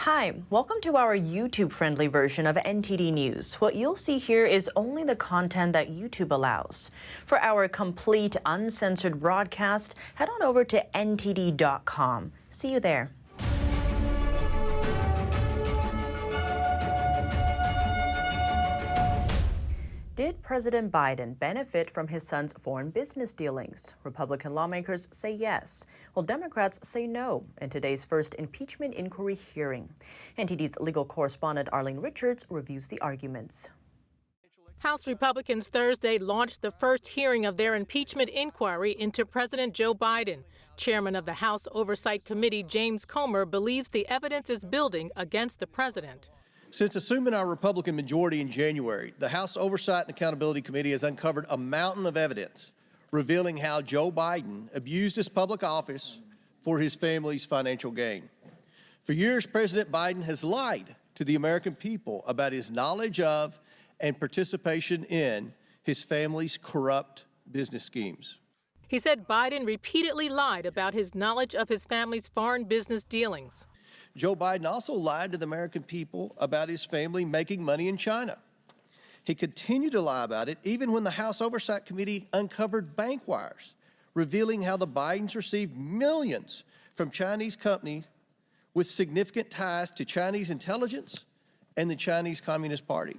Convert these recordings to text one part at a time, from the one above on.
Hi, welcome to our YouTube-friendly version of NTD News. What you'll see here is only the content that YouTube allows. For our complete, uncensored broadcast, head on over to ntd.com. See you there. Did President Biden benefit from his son's foreign business dealings? Republican lawmakers say yes, while Democrats say no in today's first impeachment inquiry hearing. NTD's legal correspondent Arlene Richards reviews the arguments. House Republicans Thursday launched the first hearing of their impeachment inquiry into President Joe Biden. Chairman of the House Oversight Committee, James Comer, believes the evidence is building against the president. Since assuming our Republican majority in January, the House Oversight and Accountability Committee has uncovered a mountain of evidence revealing how Joe Biden abused his public office for his family's financial gain. For years, President Biden has lied to the American people about his knowledge of and participation in his family's corrupt business schemes. He said Biden repeatedly lied about his knowledge of his family's foreign business dealings. Joe Biden also lied to the American people about his family making money in China. He continued to lie about it even when the House Oversight Committee uncovered bank wires, revealing how the Bidens received millions from Chinese companies with significant ties to Chinese intelligence and the Chinese Communist Party.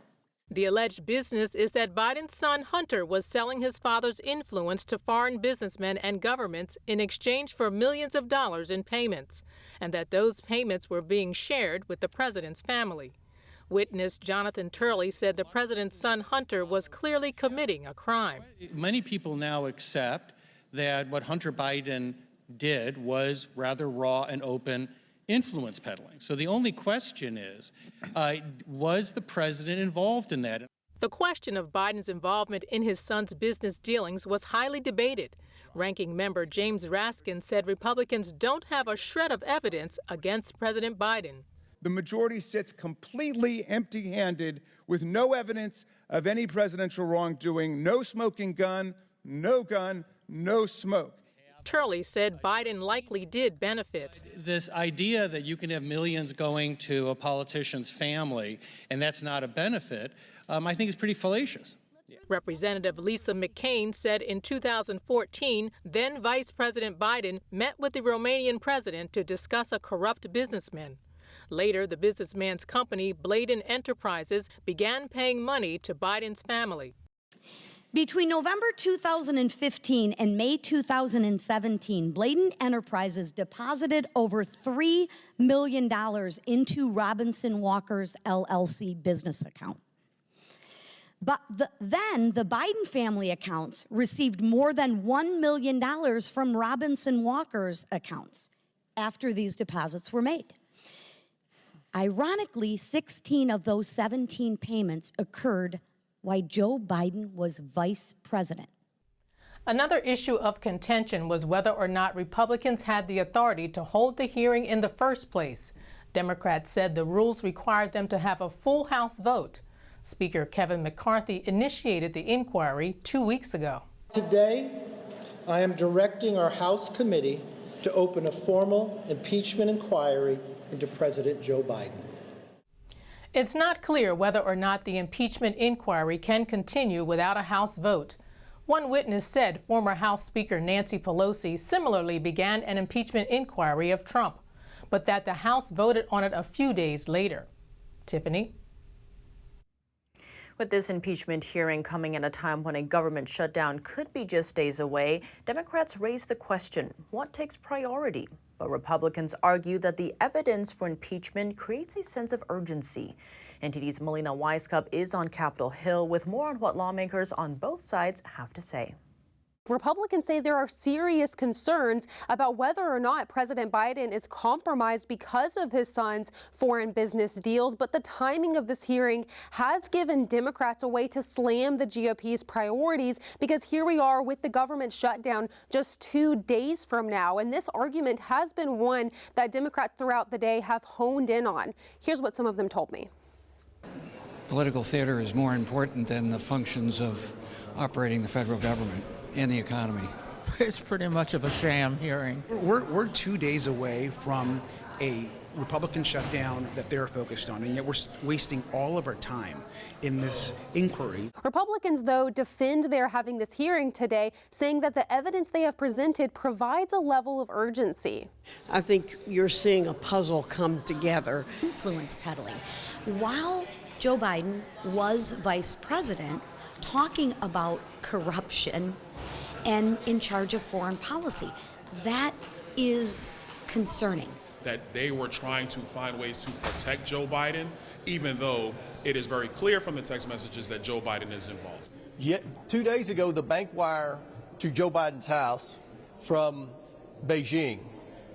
The alleged business is that Biden's son Hunter was selling his father's influence to foreign businessmen and governments in exchange for millions of dollars in payments, and that those payments were being shared with the president's family. Witness Jonathan Turley said the president's son Hunter was clearly committing a crime. Many people now accept that what Hunter Biden did was rather raw and open influence peddling. So the only question is, was the president involved in that? The question of Biden's involvement in his son's business dealings was highly debated. Ranking member James Raskin said Republicans don't have a shred of evidence against President Biden. The majority sits completely empty-handed with no evidence of any presidential wrongdoing, no smoking gun, no smoke. Turley said Biden likely did benefit. This idea that you can have millions going to a politician's family and that's not a benefit, I think is pretty fallacious. Representative Lisa McCain said in 2014, then Vice President Biden met with the Romanian president to discuss a corrupt businessman. Later, the businessman's company, Bladen Enterprises, began paying money to Biden's family. Between November 2015 and May 2017, Bladen Enterprises deposited over $3 million into Robinson Walker's LLC business account. But then the Biden family accounts received more than $1 million from Robinson Walker's accounts after these deposits were made. Ironically, 16 of those 17 payments occurred while Joe Biden was vice president. Another issue of contention was whether or not Republicans had the authority to hold the hearing in the first place. Democrats said the rules required them to have a full House vote. Speaker Kevin McCarthy initiated the inquiry 2 weeks ago. Today, I am directing our House committee to open a formal impeachment inquiry into President Joe Biden. It's not clear whether or not the impeachment inquiry can continue without a House vote. One witness said former House Speaker Nancy Pelosi similarly began an impeachment inquiry of Trump, but that the House voted on it a few days later. Tiffany? With this impeachment hearing coming at a time when a government shutdown could be just days away, Democrats raise the question, what takes priority? But Republicans argue that the evidence for impeachment creates a sense of urgency. NTD's Melina Weiskup is on Capitol Hill with more on what lawmakers on both sides have to say. Republicans say there are serious concerns about whether or not President Biden is compromised because of his son's foreign business deals, but the timing of this hearing has given Democrats a way to slam the GOP's priorities, because here we are with the government shutdown just 2 days from now, and this argument has been one that Democrats throughout the day have honed in on. Here's what some of them told me. Political theater is more important than the functions of operating the federal government and the economy. It's pretty much of a sham hearing. We're 2 days away from a Republican shutdown that they're focused on, and yet we're wasting all of our time in this inquiry. Republicans, though, defend their having this hearing today, saying that the evidence they have presented provides a level of urgency. I think you're seeing a puzzle come together. Influence peddling. While Joe Biden was vice president, talking about corruption and in charge of foreign policy, that is concerning. That they were trying to find ways to protect Joe Biden, even though it is very clear from the text messages that Joe Biden is involved. Yet 2 days ago, the bank wire to Joe Biden's house from Beijing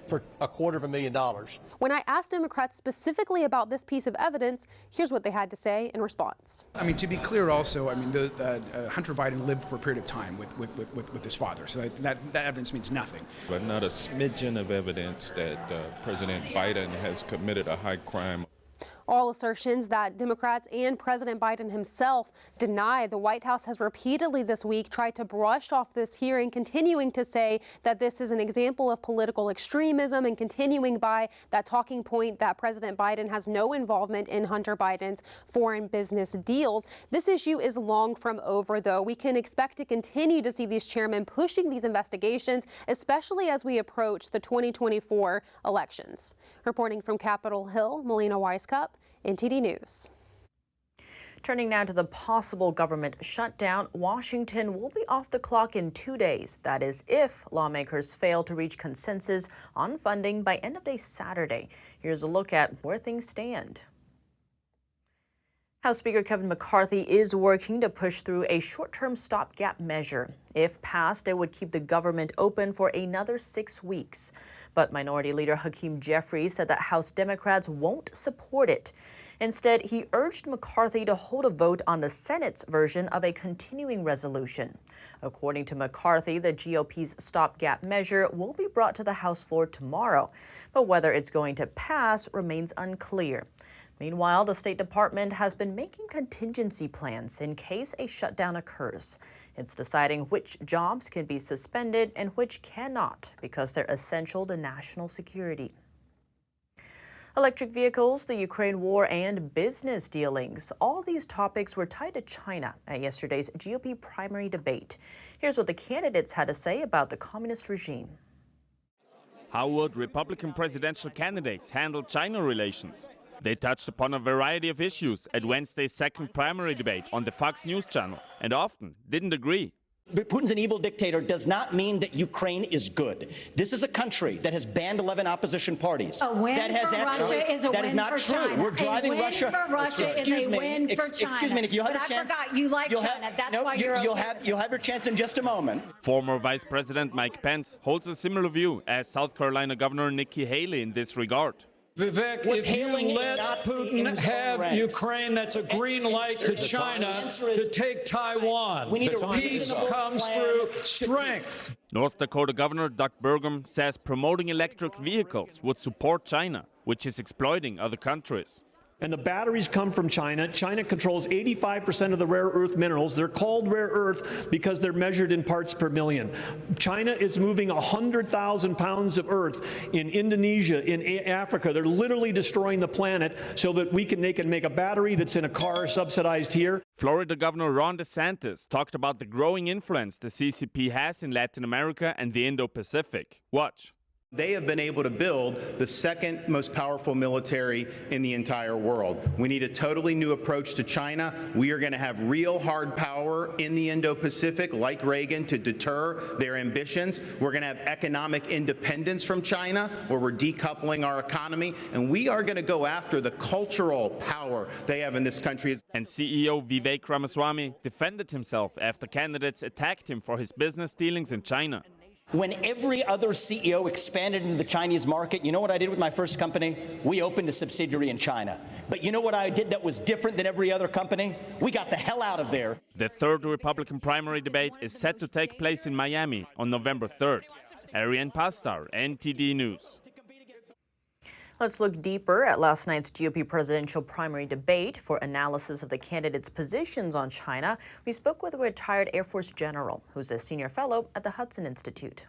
for $250,000. When I asked Democrats specifically about this piece of evidence, here's what they had to say in response. I mean, to be clear also, I mean, Hunter Biden lived for a period of time with his father, so that evidence means nothing. But not a smidgen of evidence that President Biden has committed a high crime. All assertions that Democrats and President Biden himself deny. The White House has repeatedly this week tried to brush off this hearing, continuing to say that this is an example of political extremism and continuing by that talking point that President Biden has no involvement in Hunter Biden's foreign business deals. This issue is long from over, though. We can expect to continue to see these chairmen pushing these investigations, especially as we approach the 2024 elections. Reporting from Capitol Hill, Melina Weiskup, NTD News. Turning now to the possible government shutdown, Washington will be off the clock in 2 days. That is, if lawmakers fail to reach consensus on funding by end of day Saturday. Here's a look at where things stand. House Speaker Kevin McCarthy is working to push through a short-term stopgap measure. If passed, it would keep the government open for another 6 weeks. But Minority Leader Hakeem Jeffries said that House Democrats won't support it. Instead, he urged McCarthy to hold a vote on the Senate's version of a continuing resolution. According to McCarthy, the GOP's stopgap measure will be brought to the House floor tomorrow, but whether it's going to pass remains unclear. Meanwhile, the State Department has been making contingency plans in case a shutdown occurs. It's deciding which jobs can be suspended and which cannot because they're essential to national security. Electric vehicles, the Ukraine war, and business dealings. All these topics were tied to China at yesterday's GOP primary debate. Here's what the candidates had to say about the communist regime. How would Republican presidential candidates handle China relations? They touched upon a variety of issues at Wednesday's second primary debate on the Fox News channel and often didn't agree. Putin's an evil dictator does not mean that Ukraine is good. This is a country that has banned 11 opposition parties. A win that has for actually, Russia is a that win is not for true. China. We're driving a win Russia. For Russia is a win for China. Excuse me, if you have but a chance. I forgot you like China. That's why you're you'll have your chance in just a moment. Former Vice President Mike Pence holds a similar view as South Carolina Governor Nikki Haley in this regard. Vivek, if you let Putin have Ukraine, that's a green light to China to take Taiwan. Peace comes through strength. North Dakota Governor Doug Burgum says promoting electric vehicles would support China, which is exploiting other countries. And the batteries come from China. China controls 85% of the rare earth minerals. They're called rare earth because they're measured in parts per million. China is moving 100,000 pounds of earth in Indonesia, in Africa. They're literally destroying the planet so that they can make a battery that's in a car subsidized here. Florida Governor Ron DeSantis talked about the growing influence the CCP has in Latin America and the Indo-Pacific. Watch. They have been able to build the second most powerful military in the entire world. We need a totally new approach to China. We are going to have real hard power in the Indo-Pacific, like Reagan, to deter their ambitions. We're going to have economic independence from China, where we're decoupling our economy. And we are going to go after the cultural power they have in this country. And CEO Vivek Ramaswamy defended himself after candidates attacked him for his business dealings in China. When every other CEO expanded into the Chinese market, you know what I did with my first company? We opened a subsidiary in China. But you know what I did that was different than every other company? We got the hell out of there. The third Republican primary debate is set to take place in Miami on November 3rd. Ariane Pastar, NTD News. Let's look deeper at last night's GOP presidential primary debate. For analysis of the candidates' positions on China, we spoke with a retired Air Force general who's a senior fellow at the Hudson Institute.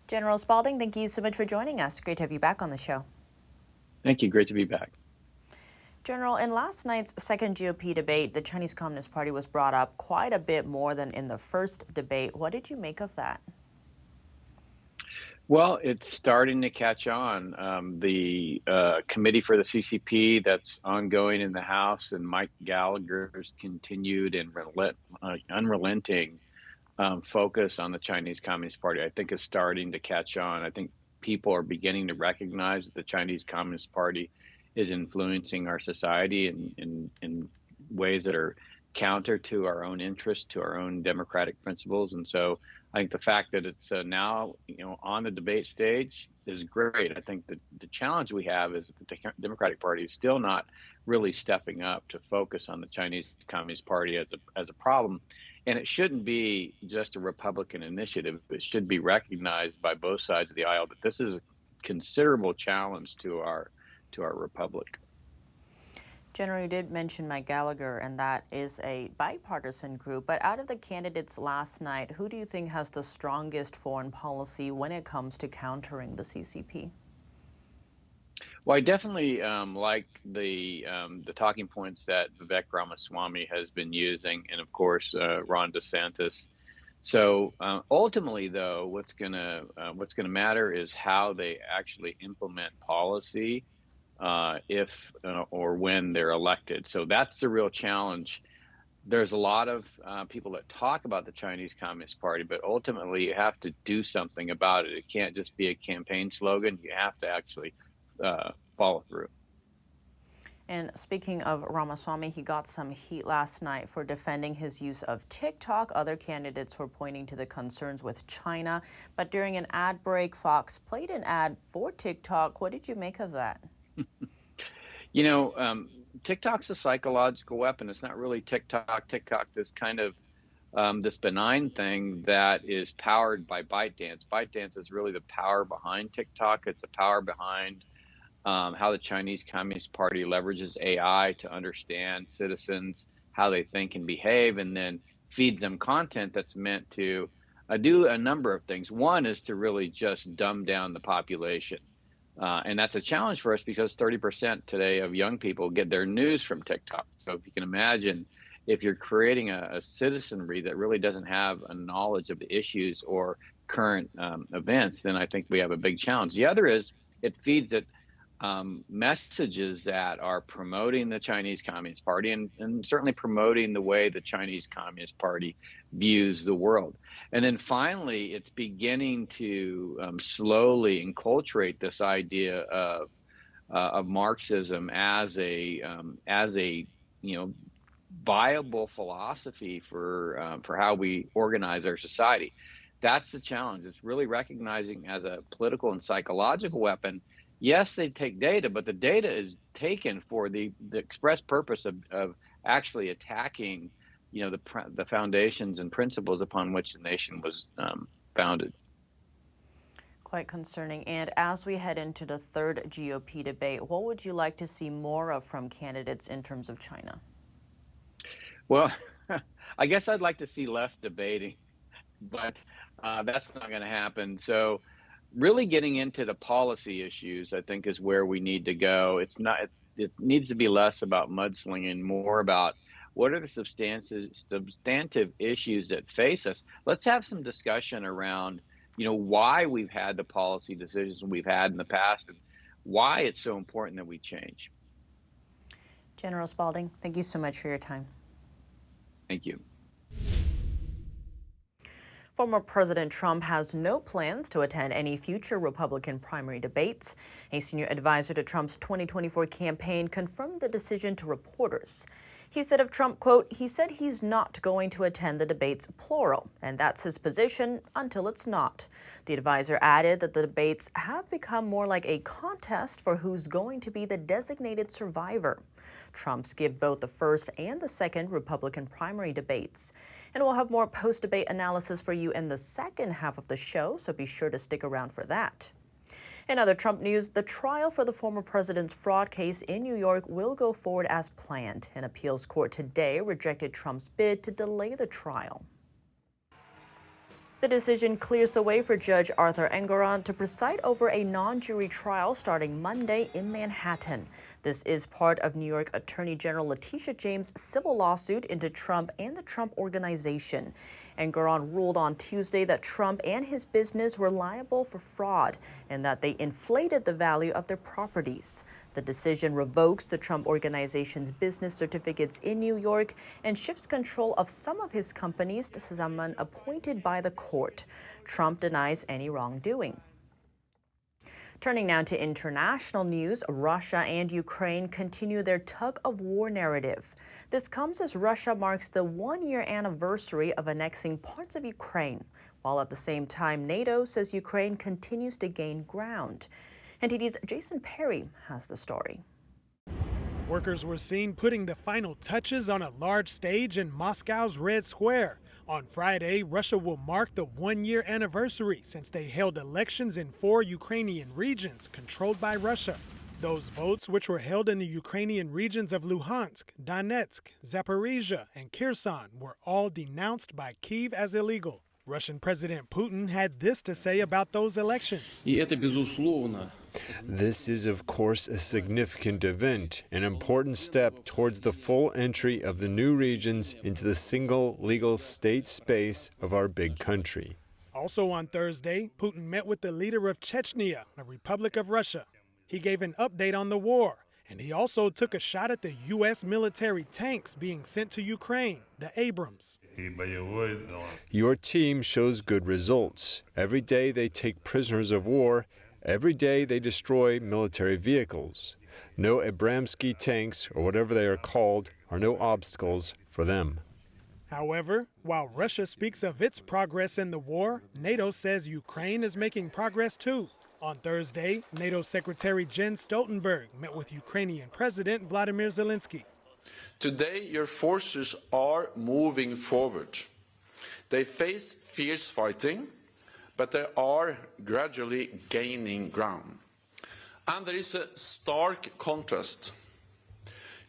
General Spalding, thank you so much for joining us. Great to have you back on the show. Thank you. Great to be back. General, in last night's second GOP debate, the Chinese Communist Party was brought up quite a bit more than in the first debate. What did you make of that? Well, it's starting to catch on. The committee for the CCP that's ongoing in the House and Mike Gallagher's continued and unrelenting focus on the Chinese Communist Party, I think, is starting to catch on. I think people are beginning to recognize that the Chinese Communist Party is influencing our society in ways that are counter to our own interests, to our own democratic principles. And so I think the fact that it's now, on the debate stage is great. I think that the challenge we have is that the Democratic Party is still not really stepping up to focus on the Chinese Communist Party as a problem. And it shouldn't be just a Republican initiative. It should be recognized by both sides of the aisle that this is a considerable challenge to our republic. General, you did mention Mike Gallagher, and that is a bipartisan group. But out of the candidates last night, who do you think has the strongest foreign policy when it comes to countering the CCP? Well, I definitely like the talking points that Vivek Ramaswamy has been using, and of course Ron DeSantis. So ultimately, though, what's gonna matter is how they actually implement policy if or when they're elected. So that's the real challenge. There's a lot of people that talk about the Chinese Communist Party, but ultimately you have to do something about it. It can't just be a campaign slogan. You have to actually follow through. And speaking of Ramaswamy, he got some heat last night for defending his use of TikTok. Other candidates were pointing to the concerns with China. But during an ad break, Fox played an ad for TikTok. What did you make of that? TikTok's a psychological weapon. It's not really TikTok. TikTok, this kind of this benign thing that is powered by ByteDance. ByteDance is really the power behind TikTok. It's the power behind how the Chinese Communist Party leverages AI to understand citizens, how they think and behave, and then feeds them content that's meant to do a number of things. One is to really just dumb down the population. And that's a challenge for us because 30% today of young people get their news from TikTok. So if you can imagine, if you're creating a citizenry that really doesn't have a knowledge of the issues or current events, then I think we have a big challenge. The other is it feeds it messages that are promoting the Chinese Communist Party and certainly promoting the way the Chinese Communist Party views the world. And then finally, it's beginning to slowly enculturate this idea of Marxism as a viable philosophy for how we organize our society. That's the challenge. It's really recognizing as a political and psychological weapon. Yes, they take data, but the data is taken for the express purpose of actually attacking, the foundations and principles upon which the nation was founded. Quite concerning. And as we head into the third GOP debate, what would you like to see more of from candidates in terms of China? Well, I guess I'd like to see less debating, but that's not going to happen. So really getting into the policy issues, I think, is where we need to go. It needs to be less about mudslinging, more about what are the substantive issues that face us. Let's have some discussion around, why we've had the policy decisions we've had in the past and why it's so important that we change. General Spalding, thank you so much for your time. Thank you. Former President Trump has no plans to attend any future Republican primary debates. A senior advisor to Trump's 2024 campaign confirmed the decision to reporters. He said of Trump, quote, he said he's not going to attend the debates, plural, and that's his position until it's not. The advisor added that the debates have become more like a contest for who's going to be the designated survivor. Trump skipped both the first and the second Republican primary debates. And we'll have more post-debate analysis for you in the second half of the show, so be sure to stick around for that. In other Trump news, the trial for the former president's fraud case in New York will go forward as planned. An appeals court today rejected Trump's bid to delay the trial. The decision clears the way for Judge Arthur Engoron to preside over a non-jury trial starting Monday in Manhattan. This is part of New York Attorney General Letitia James' civil lawsuit into Trump and the Trump Organization. Engoron ruled on Tuesday that Trump and his business were liable for fraud and that they inflated the value of their properties. The decision revokes the Trump Organization's business certificates in New York and shifts control of some of his companies to someone appointed by the court. Trump denies any wrongdoing. Turning now to international news, Russia and Ukraine continue their tug-of-war narrative. This comes as Russia marks the one-year anniversary of annexing parts of Ukraine, while at the same time NATO says Ukraine continues to gain ground. NTD's Jason Perry has the story. Workers were seen putting the final touches on a large stage in Moscow's Red Square. On Friday, Russia will mark the one-year anniversary since they held elections in 4 Ukrainian regions controlled by Russia. Those votes, which were held in the Ukrainian regions of Luhansk, Donetsk, Zaporizhia, and Kherson, were all denounced by Kyiv as illegal. Russian President Putin had this to say about those elections. This is, of course, a significant event, an important step towards the full entry of the new regions into the single legal state space of our big country. Also on Thursday, Putin met with the leader of Chechnya, a republic of Russia. He gave an update on the war, and he also took a shot at the U.S. military tanks being sent to Ukraine, the Abrams. Your team shows good results. Every day they take prisoners of war. Every day they destroy military vehicles. No Abramsky tanks, or whatever they are called, are no obstacles for them. However, while Russia speaks of its progress in the war, NATO says Ukraine is making progress too. On Thursday, NATO Secretary Jens Stoltenberg met with Ukrainian President Vladimir Zelensky. Today, your forces are moving forward. They face fierce fighting, but they are gradually gaining ground. And there is a stark contrast.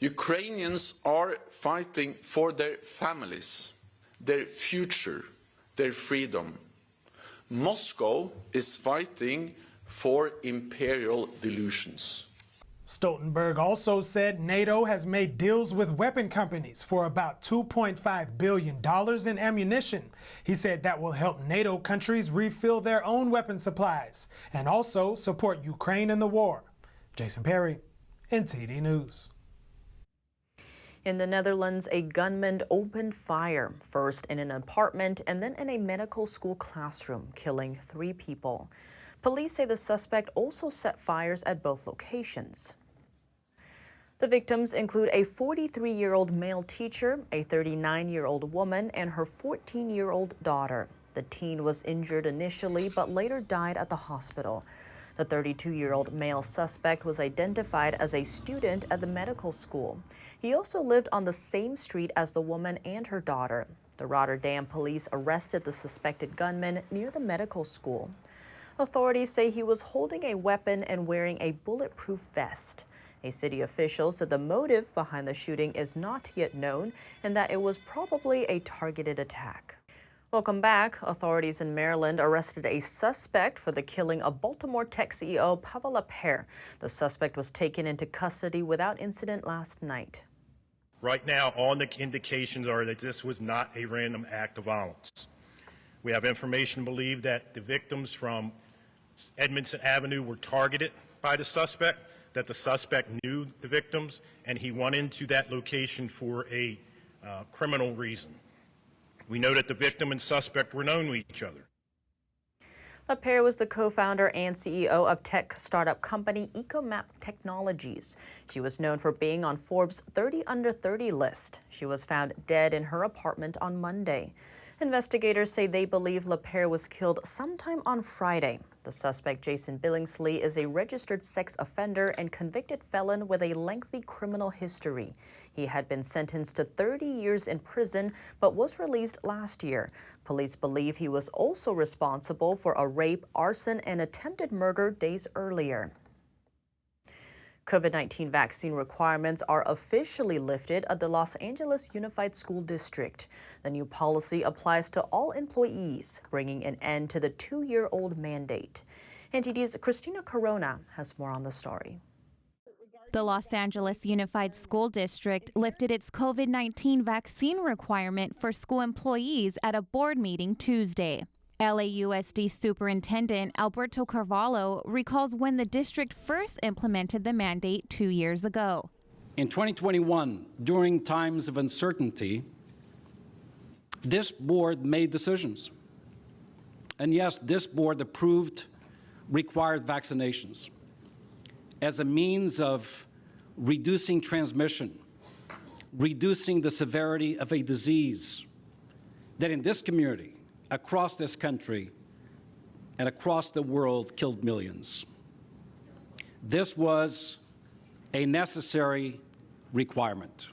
Ukrainians are fighting for their families, their future, their freedom. Moscow is fighting for imperial delusions. Stoltenberg also said NATO has made deals with weapon companies for about $2.5 billion in ammunition. He said that will help NATO countries refill their own weapon supplies and also support Ukraine in the war. Jason Perry, NTD News. In the Netherlands, a gunman opened fire, first in an apartment and then in a medical school classroom, killing 3 people. Police say the suspect also set fires at both locations. The victims include a 43-year-old male teacher, a 39-year-old woman, and her 14-year-old daughter. The teen was injured initially, but later died at the hospital. The 32-year-old male suspect was identified as a student at the medical school. He also lived on the same street as the woman and her daughter. The Rotterdam police arrested the suspected gunman near the medical school. Authorities say he was holding a weapon and wearing a bulletproof vest. A city official said the motive behind the shooting is not yet known and that it was probably a targeted attack. Welcome back. Authorities in Maryland arrested a suspect for the killing of Baltimore tech CEO Pavel Lapierre. The suspect was taken into custody without incident last night. Right now, all the indications are that this was not a random act of violence. We have information to believe that the victims from Edmondson Avenue were targeted by the suspect, that the suspect knew the victims, and he went into that location for a criminal reason. We know that the victim and suspect were known to each other. Lapierre was the co-founder and CEO of tech startup company EcoMap Technologies. She was known for being on Forbes' 30 Under 30 list. She was found dead in her apartment on Monday. Investigators say they believe Lapierre was killed sometime on Friday. The suspect, Jason Billingsley, is a registered sex offender and convicted felon with a lengthy criminal history. He had been sentenced to 30 years in prison, but was released last year. Police believe he was also responsible for a rape, arson, and attempted murder days earlier. COVID-19 vaccine requirements are officially lifted at the Los Angeles Unified School District. The new policy applies to all employees, bringing an end to the 2-year-old mandate. NTD's Christina Corona has more on the story. The Los Angeles Unified School District lifted its COVID-19 vaccine requirement for school employees at a board meeting Tuesday. LAUSD Superintendent Alberto Carvalho recalls when the district first implemented the mandate 2 years ago. In 2021, during times of uncertainty, this board made decisions. And yes, this board approved required vaccinations as a means of reducing transmission, reducing the severity of a disease that in this community, across this country, and across the world killed millions. This was a necessary requirement.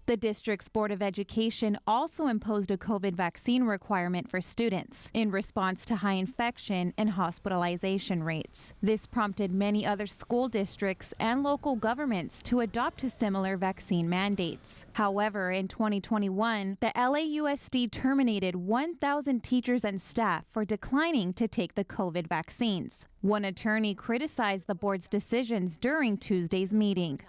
The district's Board of Education also imposed a COVID vaccine requirement for students in response to high infection and hospitalization rates. This prompted many other school districts and local governments to adopt similar vaccine mandates. However, in 2021, the LAUSD terminated 1,000 teachers and staff for declining to take the COVID vaccines. One attorney criticized the board's decisions during Tuesday's meeting.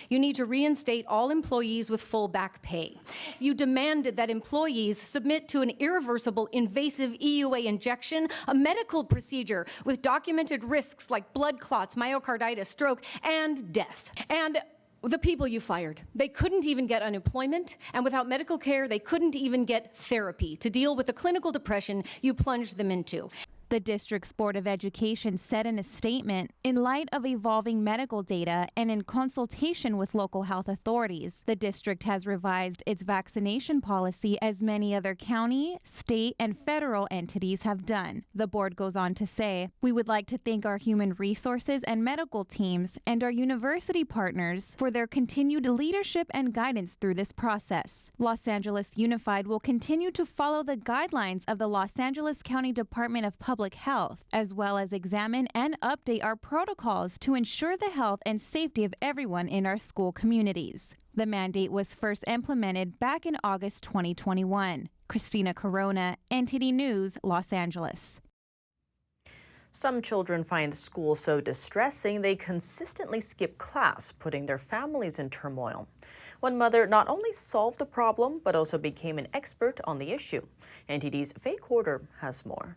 You need to reinstate all employees with full back pay. You demanded that employees submit to an irreversible invasive EUA injection, a medical procedure with documented risks like blood clots, myocarditis, stroke, and death. And the people you fired, they couldn't even get unemployment, and without medical care, they couldn't even get therapy to deal with the clinical depression you plunged them into. The district's Board of Education said in a statement, in light of evolving medical data and in consultation with local health authorities, the district has revised its vaccination policy as many other county, state, and federal entities have done. The board goes on to say, we would like to thank our human resources and medical teams and our university partners for their continued leadership and guidance through this process. Los Angeles Unified will continue to follow the guidelines of the Los Angeles County Department of Public Health, as well as examine and update our protocols to ensure the health and safety of everyone in our school communities. The mandate was first implemented back in August 2021. Christina Corona, NTD News, Los Angeles. Some children find school so distressing they consistently skip class, putting their families in turmoil. One mother not only solved the problem, but also became an expert on the issue. NTD's Faye Quarter has more.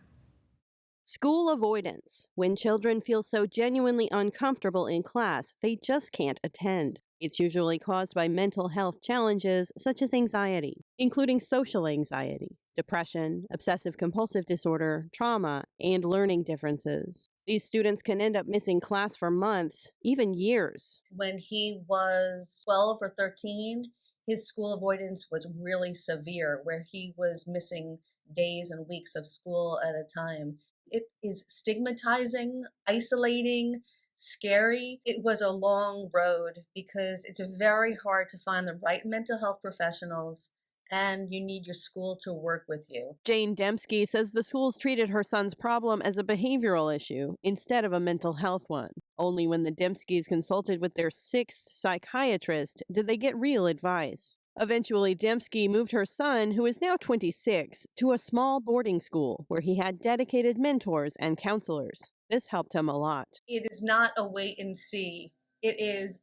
School avoidance, when children feel so genuinely uncomfortable in class, they just can't attend. It's usually caused by mental health challenges such as anxiety, including social anxiety, depression, obsessive-compulsive disorder, trauma, and learning differences. These students can end up missing class for months, even years. When he was 12 or 13, his school avoidance was really severe, where he was missing days and weeks of school at a time. It is stigmatizing, isolating, scary. It was a long road because it's very hard to find the right mental health professionals, and you need your school to work with you. Jane Dembski says the schools treated her son's problem as a behavioral issue instead of a mental health one. Only when the Dembskis consulted with their 6th psychiatrist did they get real advice. Eventually, Dembski moved her son, who is now 26, to a small boarding school where he had dedicated mentors and counselors. This helped him a lot. It is not a wait and see. It is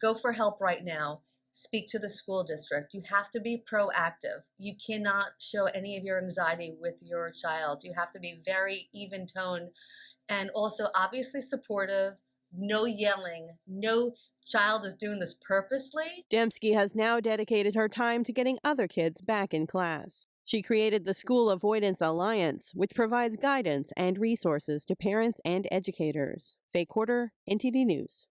go for help right now. Speak to the school district. You have to be proactive. You cannot show any of your anxiety with your child. You have to be very even tone and also obviously supportive, no yelling, no child is doing this purposely. Dembski has now dedicated her time to getting other kids back in class. She created the School Avoidance Alliance, which provides guidance and resources to parents and educators. Faye Quarter, NTD News.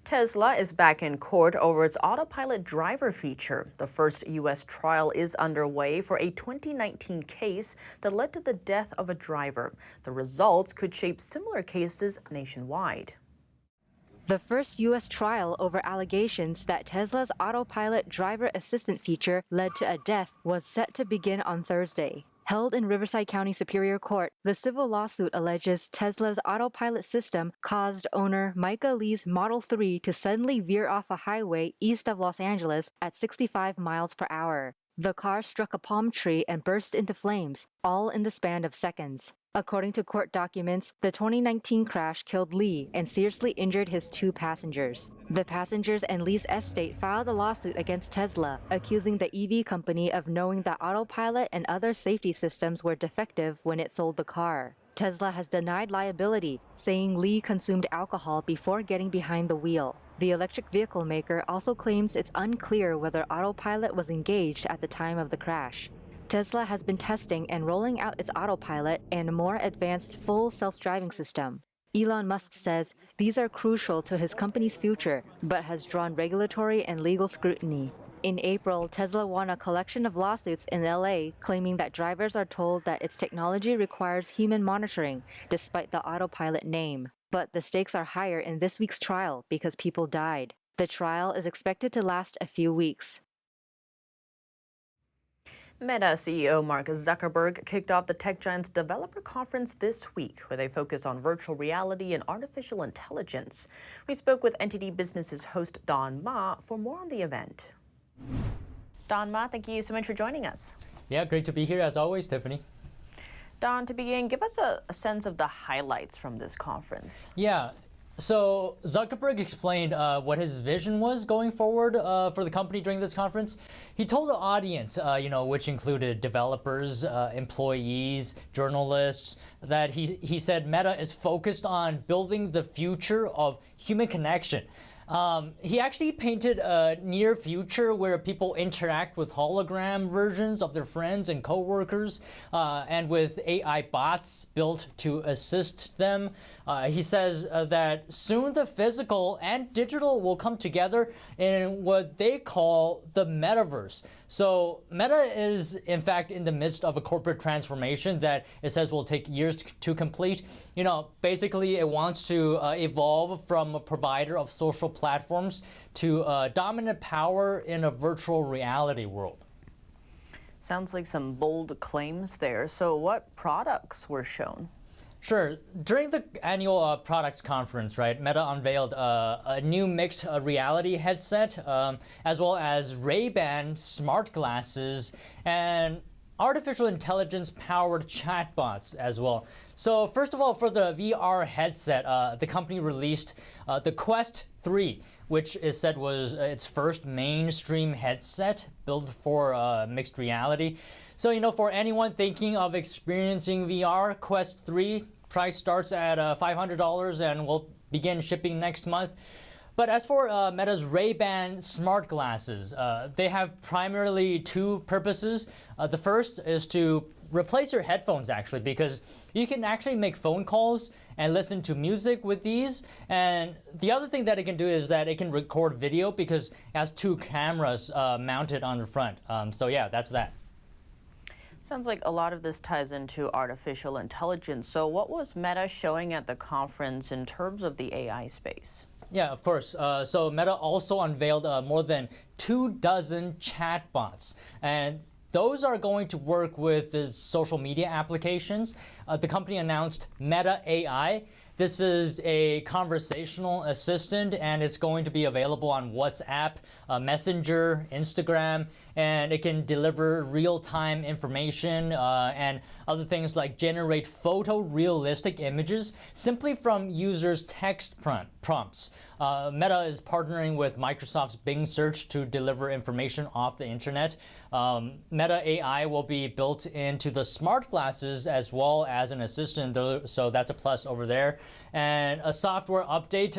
Tesla is back in court over its Autopilot driver feature. The first U.S. trial is underway for a 2019 case that led to the death of a driver. The results could shape similar cases nationwide. The first U.S. trial over allegations that Tesla's Autopilot driver assistant feature led to a death was set to begin on Thursday. Held in Riverside County Superior Court, the civil lawsuit alleges Tesla's Autopilot system caused owner Micah Lee's Model 3 to suddenly veer off a highway east of Los Angeles at 65 miles per hour. The car struck a palm tree and burst into flames, all in the span of seconds. According to court documents, the 2019 crash killed Lee and seriously injured his 2 passengers. The passengers and Lee's estate filed a lawsuit against Tesla, accusing the EV company of knowing that Autopilot and other safety systems were defective when it sold the car. Tesla has denied liability, saying Lee consumed alcohol before getting behind the wheel. The electric vehicle maker also claims it's unclear whether Autopilot was engaged at the time of the crash. Tesla has been testing and rolling out its Autopilot and a more advanced full self-driving system. Elon Musk says these are crucial to his company's future, but has drawn regulatory and legal scrutiny. In April, Tesla won a collection of lawsuits in LA claiming that drivers are told that its technology requires human monitoring, despite the Autopilot name. But the stakes are higher in this week's trial because people died. The trial is expected to last a few weeks. Meta CEO Mark Zuckerberg kicked off the tech giant's developer conference this week, where they focus on virtual reality and artificial intelligence. We spoke with NTD Business's host Don Ma for more on the event. Don Ma, thank you so much for joining us. Yeah, great to be here as always, Tiffany. Don, to begin, give us a sense of the highlights from this conference. Yeah. So Zuckerberg explained what his vision was going forward for the company during this conference. He told the audience, which included developers, employees, journalists, that he said Meta is focused on building the future of human connection. He actually painted a near future where people interact with hologram versions of their friends and coworkers, and with AI bots built to assist them. He says that soon the physical and digital will come together in what they call the metaverse. So Meta is, in fact, in the midst of a corporate transformation that it says will take years to complete. Basically, it wants to evolve from a provider of social platforms to dominant power in a virtual reality world. Sounds like some bold claims there. So what products were shown? Sure. During the annual products conference, right, Meta unveiled a new mixed reality headset, as well as Ray-Ban smart glasses and artificial intelligence-powered chatbots as well. So first of all, for the VR headset, the company released the Quest 3, which is said was its first mainstream headset built for mixed reality. So, for anyone thinking of experiencing VR, Quest 3 price starts at $500 and will begin shipping next month. But as for Meta's Ray-Ban smart glasses, they have primarily 2 purposes. The first is to replace your headphones, actually, because you can actually make phone calls and listen to music with these. And the other thing that it can do is that it can record video because it has 2 cameras mounted on the front. So yeah, that's that. Sounds like a lot of this ties into artificial intelligence. So what was Meta showing at the conference in terms of the AI space? Yeah, of course. So Meta also unveiled more than 24 chatbots. And those are going to work with the social media applications. The company announced Meta AI. This is a conversational assistant, and it's going to be available on WhatsApp, Messenger, Instagram, and it can deliver real-time information and other things like generate photorealistic images simply from users' text prompts. Meta is partnering with Microsoft's Bing search to deliver information off the internet. Meta AI will be built into the smart glasses as well as an assistant, so that's a plus over there. And a software update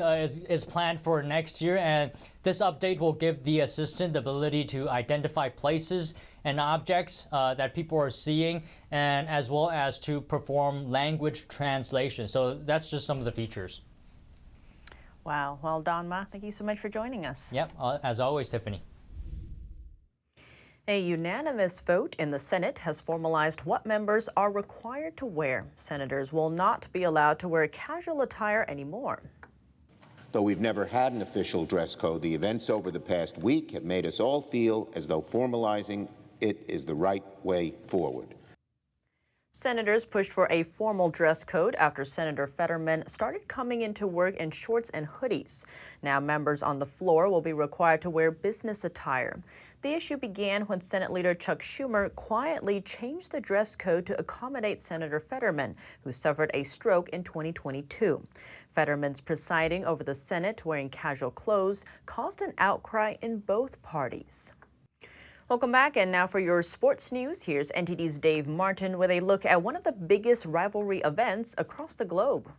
is planned for next year, and this update will give the assistant the ability to identify places and objects that people are seeing, and as well as to perform language translation. So that's just some of the features. Wow. Well, Don Ma, thank you so much for joining us. Yep, as always, Tiffany. A unanimous vote in the Senate has formalized what members are required to wear. Senators will not be allowed to wear casual attire anymore. Though we've never had an official dress code, the events over the past week have made us all feel as though formalizing it is the right way forward. Senators pushed for a formal dress code after Senator Fetterman started coming into work in shorts and hoodies. Now members on the floor will be required to wear business attire. The issue began when Senate Leader Chuck Schumer quietly changed the dress code to accommodate Senator Fetterman, who suffered a stroke in 2022. Fetterman's presiding over the Senate wearing casual clothes caused an outcry in both parties. Welcome back, and now for your sports news, here's NTD's Dave Martin with a look at one of the biggest rivalry events across the globe.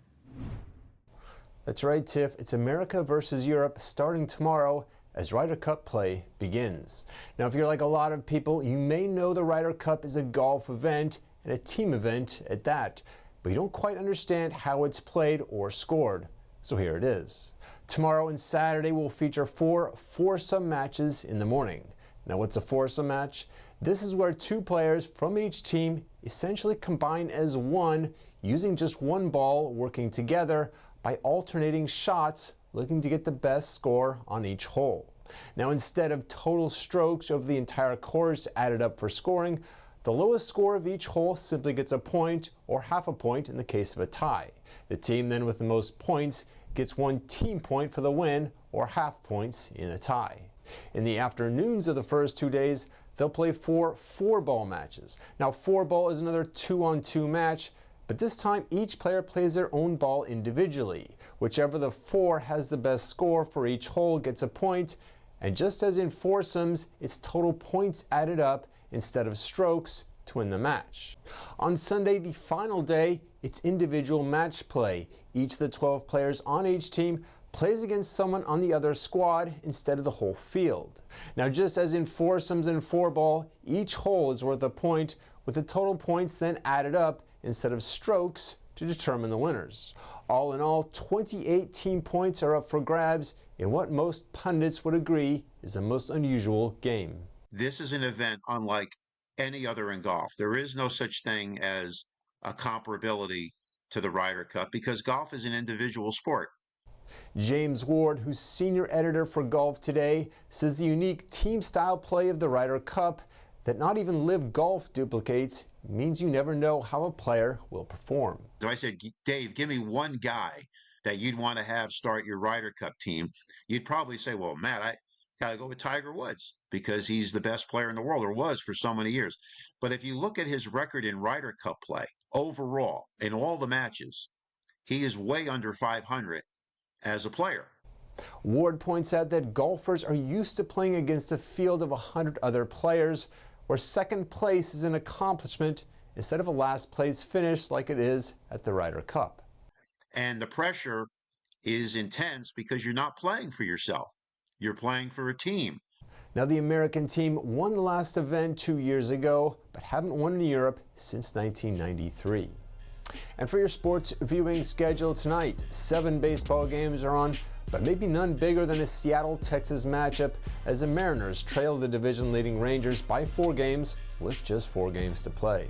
That's right, Tiff. It's America versus Europe starting tomorrow as Ryder Cup play begins. Now, if you're like a lot of people, you may know the Ryder Cup is a golf event and a team event at that, but you don't quite understand how it's played or scored. So here it is. Tomorrow and Saturday will feature 4 foursome matches in the morning. Now, what's a foursome match? This is where 2 players from each team essentially combine as one, using just one ball, working together by alternating shots, looking to get the best score on each hole. Now, instead of total strokes over the entire course added up for scoring, the lowest score of each hole simply gets a point or half a point in the case of a tie. The team then with the most points gets 1 team point for the win or half points in a tie. In the afternoons of the first 2 days, they'll play 4 four-ball matches. Now, 4-ball is another 2-on-2 match, but this time each player plays their own ball individually. Whichever the 4 has the best score for each hole gets a point, and just as in foursomes, it's total points added up instead of strokes to win the match. On Sunday, the final day, it's individual match play. Each of the 12 players on each team plays against someone on the other squad instead of the whole field. Now, just as in foursomes and 4-ball, each hole is worth a point, with the total points then added up instead of strokes to determine the winners. All in all, 28 team points are up for grabs in what most pundits would agree is the most unusual game. This is an event unlike any other in golf. There is no such thing as a comparability to the Ryder Cup because golf is an individual sport. James Ward, who's senior editor for Golf Today, says the unique team-style play of the Ryder Cup that not even Live Golf duplicates means you never know how a player will perform. So I said, Dave, give me one guy that you'd want to have start your Ryder Cup team. You'd probably say, well, Matt, I got to go with Tiger Woods because he's the best player in the world, or was for so many years. But if you look at his record in Ryder Cup play overall, in all the matches, he is way under 500 as a player. Ward points out that golfers are used to playing against a field of 100 other players, where second place is an accomplishment instead of a last place finish like it is at the Ryder Cup. And the pressure is intense because you're not playing for yourself. You're playing for a team. Now, the American team won the last event 2 years ago, but haven't won in Europe since 1993. And for your sports viewing schedule tonight, 7 baseball games are on, but maybe none bigger than a Seattle-Texas matchup as the Mariners trail the division-leading Rangers by 4 games with just 4 games to play.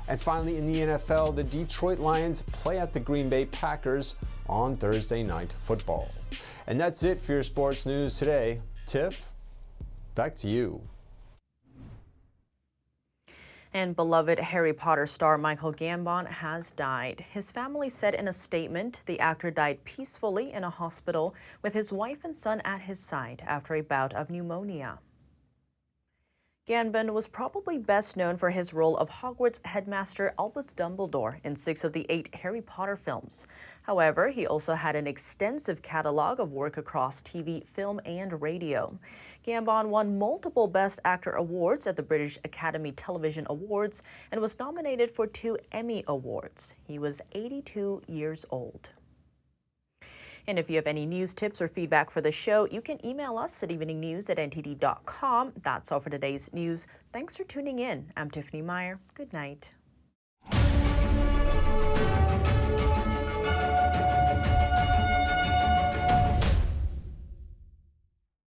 And finally, in the NFL, the Detroit Lions play at the Green Bay Packers on Thursday Night Football. And that's it for your sports news today. Tiff, back to you. And beloved Harry Potter star Michael Gambon has died. His family said in a statement the actor died peacefully in a hospital with his wife and son at his side after a bout of pneumonia. Gambon was probably best known for his role of Hogwarts headmaster Albus Dumbledore in 6 of the 8 Harry Potter films. However, he also had an extensive catalog of work across TV, film, and radio. Gambon won multiple Best Actor awards at the British Academy Television Awards and was nominated for 2 Emmy Awards. He was 82 years old. And if you have any news tips or feedback for the show, you can email us at eveningnews@ntd.com. That's all for today's news. Thanks for tuning in. I'm Tiffany Meyer. Good night.